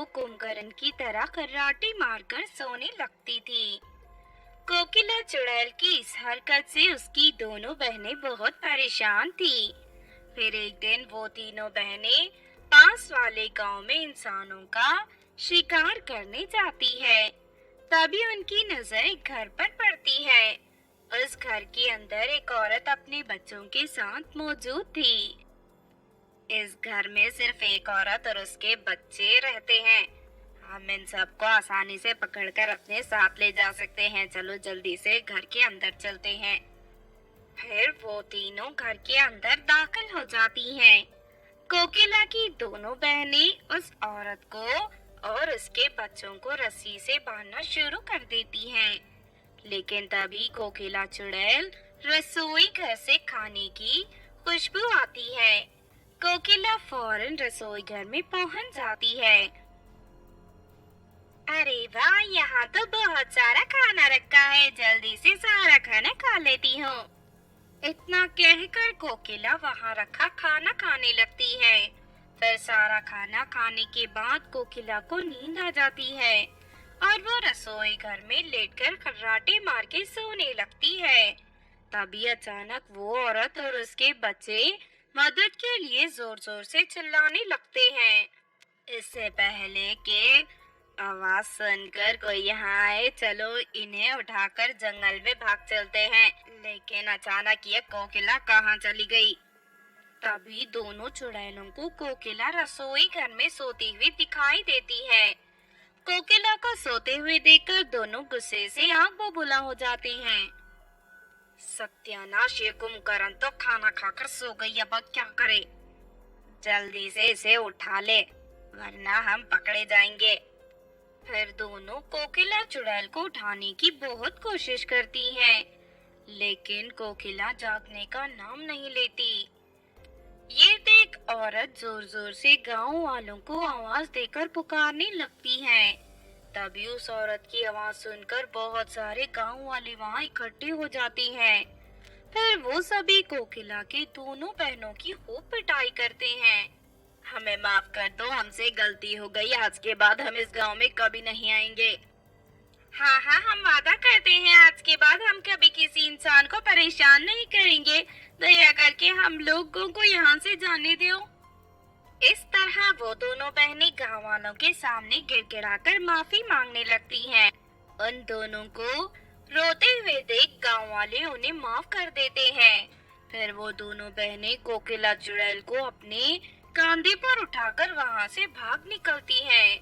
कुंभकर्ण की तरह खर्राटे मारकर सोने लगती थी। कोकिला चुड़ैल की इस हरकत से उसकी दोनों बहनें बहुत परेशान थी। फिर एक दिन वो तीनों बहनें पास वाले गांव में इंसानों का शिकार करने जाती है। तभी उनकी नजर एक घर पर पड़ती है। उस घर के अंदर एक औरत अपने बच्चों के साथ मौजूद थी। इस घर में सिर्फ एक औरत और उसके बच्चे रहते हैं। हम इन सबको आसानी से पकड़कर अपने साथ ले जा सकते हैं। चलो जल्दी से घर के अंदर चलते हैं। फिर वो तीनों घर के अंदर दाखिल हो जाती हैं। कोकिला की दोनों बहनें उस औरत को और उसके बच्चों को रस्सी से बांधना शुरू कर देती हैं। लेकिन तभी कोकिला चुड़ैल रसोई घर से खाने की खुशबू आती है। कोकिला फौरन रसोई घर में पहुंच जाती है। अरे वाह, यहाँ तो बहुत सारा खाना रखा है, जल्दी से सारा खाना खा लेती हूँ। इतना कहकर कोकिला वहाँ रखा खाना खाने लगती है। फिर सारा खाना खाने के बाद कोकिला को नींद आ जाती है और वो रसोई घर में लेटकर खर्राटे मार के सोने लगती है। तभी अचानक वो औरत और उसके बच्चे मदद के लिए जोर जोर से चिल्लाने लगते हैं। इससे पहले कि आवाज सुनकर कोई यहाँ आए, चलो इन्हें उठाकर जंगल में भाग चलते हैं। लेकिन अचानक ये कोकिला कहाँ चली गई? तभी दोनों चुड़ैलों को कोकिला रसोई घर में सोती हुई दिखाई देती है। कोकिला को सोते हुए देखकर दोनों गुस्से से आग बबूला हो जाते हैं। सत्यानाश, ये कुंभकर्ण तो खाना खाकर सो गई, अब क्या करे? जल्दी से इसे उठा ले वरना हम पकड़े जाएंगे। फिर दोनों कोकिला चुड़ैल को उठाने की बहुत कोशिश करती हैं, लेकिन कोकिला जागने का नाम नहीं लेती। ये देख औरत जोर जोर से गांव वालों को आवाज देकर पुकारने लगती है। तभी उस औरत की आवाज सुनकर बहुत सारे गांव वाले वहां इकट्ठे हो जाते हैं। फिर वो सभी कोकिला के दोनों बहनों की खूब पिटाई करते हैं। हमें माफ कर दो, हमसे गलती हो गई, आज के बाद हम इस गांव में कभी नहीं आएंगे। हाँ हाँ, हम वादा करते हैं आज के बाद हम कभी किसी इंसान को परेशान नहीं करेंगे। दया करके हम लोगों को यहाँ से जाने दो। इस तरह वो दोनों बहनें गांव वालों के सामने गिड़गिड़ाकर माफी मांगने लगती हैं। उन दोनों को रोते हुए देख गांव वाले उन्हें माफ कर देते हैं। फिर वो दोनों बहनें कोकिला चुड़ैल को अपने कंधे पर उठाकर वहां से भाग निकलती हैं।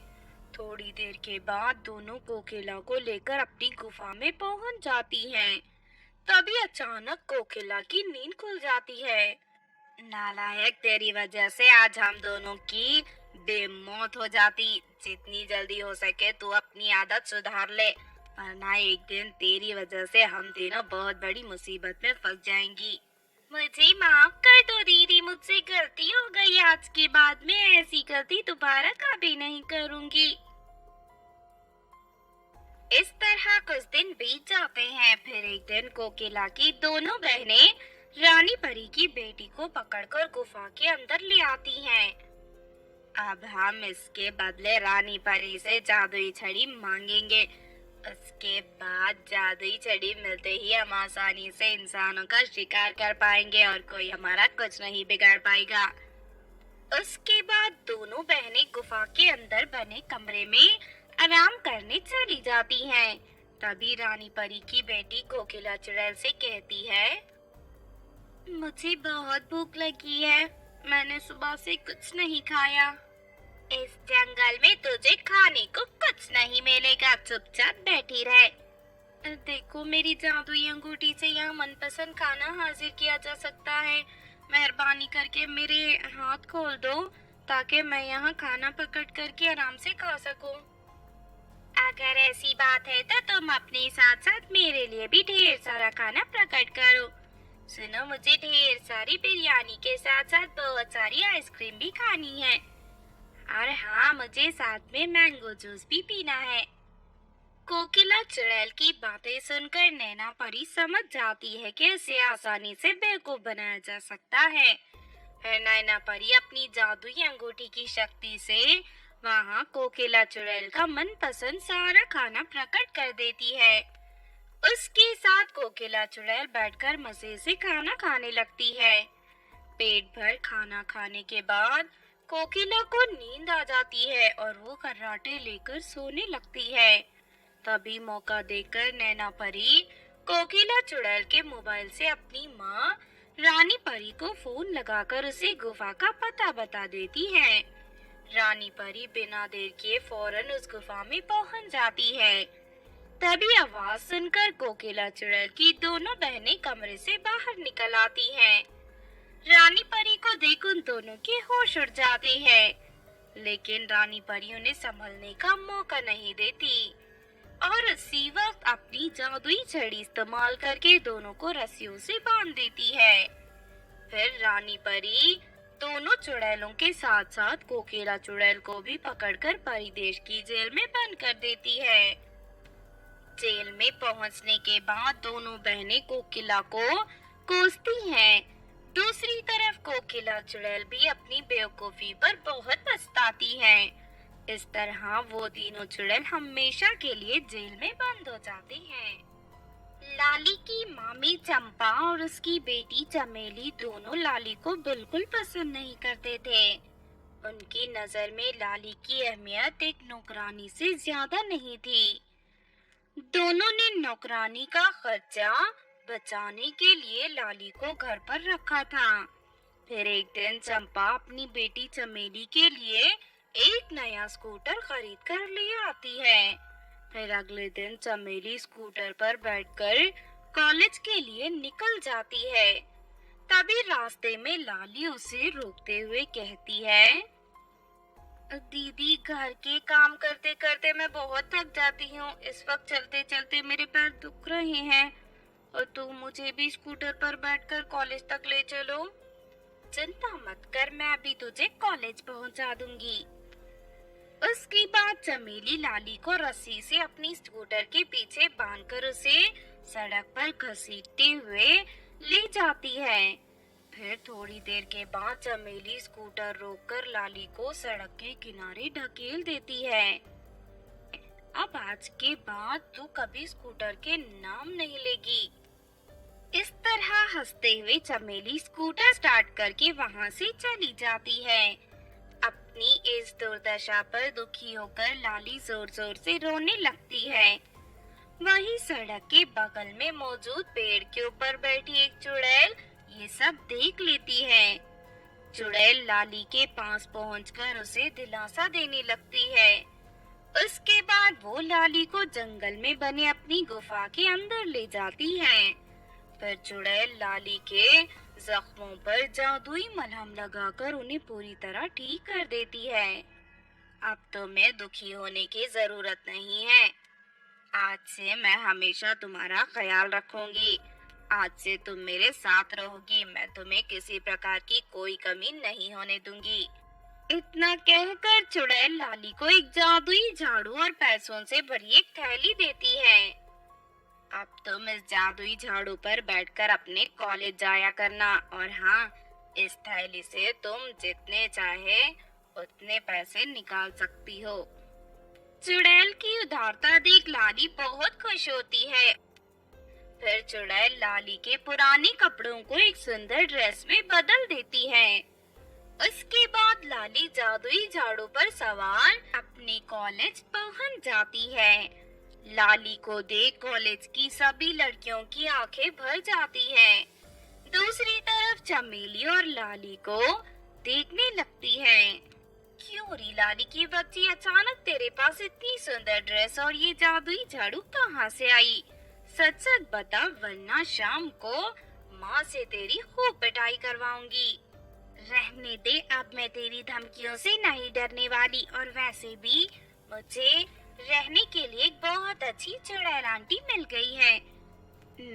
थोड़ी देर के बाद दोनों कोकिला को लेकर अपनी गुफा में पहुंच जाती हैं। तभी अचानक कोकिला की नींद खुल जाती है। नालायक, तेरी वजह से आज हम दोनों की बेमौत हो जाती। जितनी जल्दी हो सके तू अपनी आदत सुधार ले, वरना एक दिन तेरी वजह से हम तीनों बहुत बड़ी मुसीबत में फंस जाएंगी। मुझे माफ कर दो दीदी, मुझसे गलती हो गई। आज के बाद मैं ऐसी गलती दोबारा कभी नहीं करूंगी। इस तरह कुछ दिन बीत जाते हैं। फिर एक दिन कोकिला की दोनों बहनें रानी परी की बेटी को पकड़कर गुफा के अंदर ले आती हैं। अब हम इसके बदले रानी परी से जादुई छड़ी मांगेंगे। उसके बाद जादुई छड़ी मिलते ही हम आसानी से इंसानों का शिकार कर पाएंगे और कोई हमारा कुछ नहीं बिगाड़ पाएगा। उसके बाद दोनों बहनें गुफा के अंदर बने कमरे में आराम करने चली जाती हैं। तभी रानी परी की बेटी कोकिला चुड़ैल से कहती है, मुझे बहुत भूख लगी है, मैंने सुबह से कुछ नहीं खाया। इस जंगल में तुझे खाने को कुछ नहीं मिलेगा, चुपचाप बैठी रहे। देखो, मेरी जादुई अंगूठी से यहाँ मनपसंद खाना हाजिर किया जा सकता है। मेहरबानी करके मेरे हाथ खोल दो ताकि मैं यहाँ खाना पकड़ करके आराम से खा सकूं। अगर ऐसी बात है तो तुम अपने साथ साथ मेरे लिए भी ढेर सारा खाना प्रकट करो। सुनो, मुझे ढेर सारी बिरयानी के साथ साथ बहुत सारी आइसक्रीम भी खानी है। और हाँ, मुझे साथ में मैंगो जूस भी पीना है। कोकिला चुड़ैल की बातें सुनकर नैना परी समझ जाती है कि इसे आसानी से बेवकूफ बनाया जा सकता है। फिर नैना परी अपनी जादुई अंगूठी की शक्ति से वहाँ कोकिला चुड़ैल का मनपसंद सारा खाना प्रकट कर देती है। उसके साथ कोकिला चुड़ैल बैठकर मजे से खाना खाने लगती है। पेट भर खाना खाने के बाद कोकिला को नींद आ जाती है और वो खर्राटे लेकर सोने लगती है। तभी मौका देखकर नैना परी कोकिला चुड़ैल के मोबाइल से अपनी माँ रानी परी को फोन लगाकर उसे गुफा का पता बता देती है। रानी परी बिना देर किए फौरन उस गुफा में पहुंच जाती है। तभी आवाज सुनकर कोकिला चुड़ैल की दोनों बहनें कमरे से बाहर निकल आती हैं। रानी परी को देख उन दोनों के होश उड़ जाते हैं, लेकिन रानी परी उन्हें संभलने का मौका नहीं देती और उसी वक्त अपनी जादुई छड़ी इस्तेमाल करके दोनों को रस्सियों से बांध देती है। फिर रानी परी दोनों चुड़ैलों के साथ साथ कोकिला चुड़ैल को भी पकड़कर परिदेश की जेल में बंद कर देती है। जेल में पहुंचने के बाद दोनों बहनें कोकिला को कोसती हैं। दूसरी तरफ कोकिला चुड़ैल भी अपनी बेवकूफी पर बहुत पछताती है। इस तरह वो तीनों चुड़ैल हमेशा के लिए जेल में बंद हो जाती हैं। लाली की मामी चंपा और उसकी बेटी चमेली दोनों लाली को बिल्कुल पसंद नहीं करते थे। उनकी नजर में लाली की अहमियत एक नौकरानी से ज्यादा नहीं थी। दोनों ने नौकरानी का खर्चा बचाने के लिए लाली को घर पर रखा था। फिर एक दिन चंपा अपनी बेटी चमेली के लिए एक नया स्कूटर खरीद कर ले आती है। फिर अगले दिन चमेली स्कूटर पर बैठकर कॉलेज के लिए निकल जाती है। तभी रास्ते में लाली उसे रोकते हुए कहती है, दीदी घर के काम करते करते मैं बहुत थक जाती हूँ। इस वक्त चलते चलते मेरे पैर दुख रहे हैं और तुम मुझे भी स्कूटर पर बैठकर कॉलेज तक ले चलो। चिंता मत कर, मैं अभी तुझे कॉलेज पहुँचा दूंगी। उसके बाद चमेली लाली को रस्सी से अपनी स्कूटर के पीछे बांधकर उसे सड़क पर घसीटते हुए ले जाती है। फिर थोड़ी देर के बाद चमेली स्कूटर रोककर लाली को सड़क के किनारे ढकेल देती है। अब आज के बाद तू कभी स्कूटर के नाम नहीं लेगी। इस तरह हंसते हुए चमेली स्कूटर स्टार्ट करके वहाँ से चली जाती है। अपनी इस दुर्दशा पर दुखी होकर लाली जोर जोर से रोने लगती है। वहीं सड़क के बगल में मौजूद पेड़ के ऊपर बैठी एक चुड़ैल ये सब देख लेती है। चुड़ैल लाली के पास पहुंचकर उसे दिलासा देने लगती है। उसके बाद वो लाली को जंगल में बने अपनी गुफा के अंदर ले जाती है। फिर चुड़ैल लाली के जख्मों पर जादुई मलहम लगाकर उन्हें पूरी तरह ठीक कर देती है। अब तुम्हें दुखी होने की जरूरत नहीं है। आज से मैं हमेशा तुम्हारा ख्याल रखूंगी। आज से तुम मेरे साथ रहोगी। मैं तुम्हें किसी प्रकार की कोई कमी नहीं होने दूंगी। इतना कहकर चुड़ैल लाली को एक जादुई झाड़ू और पैसों से भरी एक थैली देती है। अब तुम इस जादुई झाड़ू पर बैठकर अपने कॉलेज जाया करना और हाँ, इस थैली से तुम जितने चाहे उतने पैसे निकाल सकती हो। चुड़ैल की उदारता देख लाली बहुत खुश होती है। फिर चुड़ैल लाली के पुराने कपड़ों को एक सुंदर ड्रेस में बदल देती है। उसके बाद लाली जादुई झाड़ू पर सवार अपने कॉलेज पहुंच जाती है। लाली को देख कॉलेज की सभी लड़कियों की आंखें भर जाती हैं। दूसरी तरफ चमेली और लाली को देखने लगती है। क्यों री लाली की बच्ची, अचानक तेरे पास इतनी सुंदर ड्रेस और ये जादुई झाड़ू कहाँ से आई? सच सच बता, वरना शाम को माँ से तेरी खूब पिटाई करवाऊंगी। रहने दे, अब मैं तेरी धमकियों से नहीं डरने वाली और वैसे भी मुझे रहने के लिए एक बहुत अच्छी चुड़ैल आंटी मिल गई है।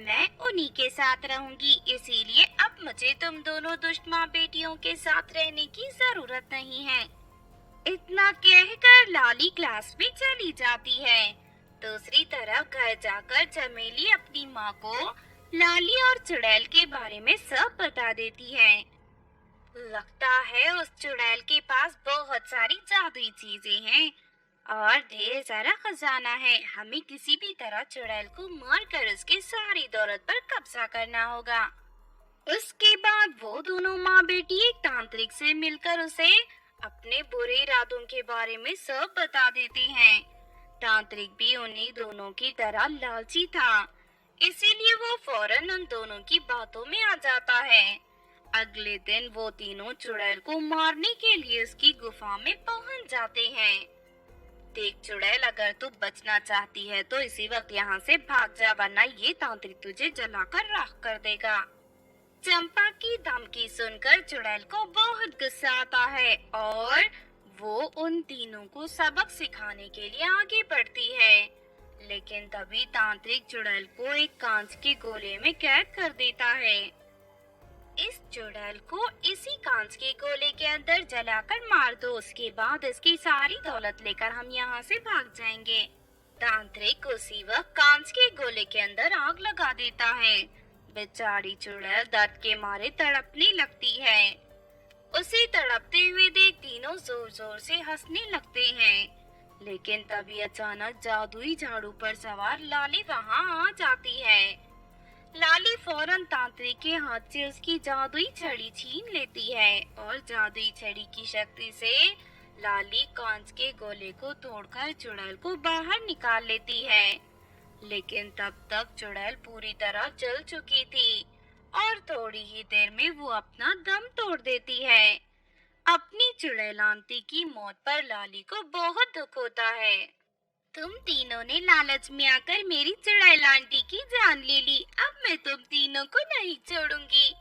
मैं उन्हीं के साथ रहूंगी, इसीलिए अब मुझे तुम दोनों दुष्ट माँ बेटियों के साथ रहने की जरूरत नहीं है। इतना कहकर लाली क्लास में चली जाती है। दूसरी तरफ घर जाकर चमेली अपनी माँ को लाली और चुड़ैल के बारे में सब बता देती है। लगता है उस चुड़ैल के पास बहुत सारी जादुई चीजें हैं और ढेर सारा खजाना है। हमें किसी भी तरह चुड़ैल को मार कर उसकी सारी दौलत पर कब्जा करना होगा। उसके बाद वो दोनों माँ बेटी एक तांत्रिक से मिलकर उसे अपने बुरे इरादों के बारे में सब बता देती हैं। तांत्रिक भी उन्हीं दोनों की तरह लालची था, इसीलिए वो फौरन उन दोनों की बातों में आ जाता है। अगले दिन वो तीनों चुड़ैल को मारने के लिए उसकी गुफा में पहुंच जाते हैं। देख चुड़ैल, अगर तू बचना चाहती है तो इसी वक्त यहाँ से भाग जा, वरना ये तांत्रिक तुझे जलाकर राख कर देगा। चंपा की धमकी सुनकर चुड़ैल को बहुत गुस्सा आता है और वो उन तीनों को सबक सिखाने के लिए आगे बढ़ती है। लेकिन तभी तांत्रिक चुड़ैल को एक कांच के गोले में कैद कर देता है। इस चुड़ैल को इसी कांच के गोले के अंदर जलाकर मार दो, उसके बाद इसकी सारी दौलत लेकर हम यहाँ से भाग जाएंगे। तांत्रिक उसी वक्त कांच के गोले के अंदर आग लगा देता है। बेचारी चुड़ैल दर्द के मारे तड़पने लगती है। उसे तड़पते हुए देख तीनों जोर जोर से हंसने लगते हैं। लेकिन तभी अचानक जादुई झाड़ू पर सवार लाली वहां आ जाती है। लाली फौरन तांत्रिक के हाथ से उसकी जादुई छड़ी छीन लेती है और जादुई छड़ी की शक्ति से लाली कांच के गोले को तोड़कर चुड़ैल को बाहर निकाल लेती है। लेकिन तब तक चुड़ैल पूरी तरह जल चुकी थी और थोड़ी ही देर में वो अपना दम तोड़ देती है। अपनी चुड़ैल आंटी की मौत पर लाली को बहुत दुख होता है। तुम तीनों ने लालच में आकर मेरी चुड़ैल आंटी की जान ले ली, अब मैं तुम तीनों को नहीं छोड़ूंगी।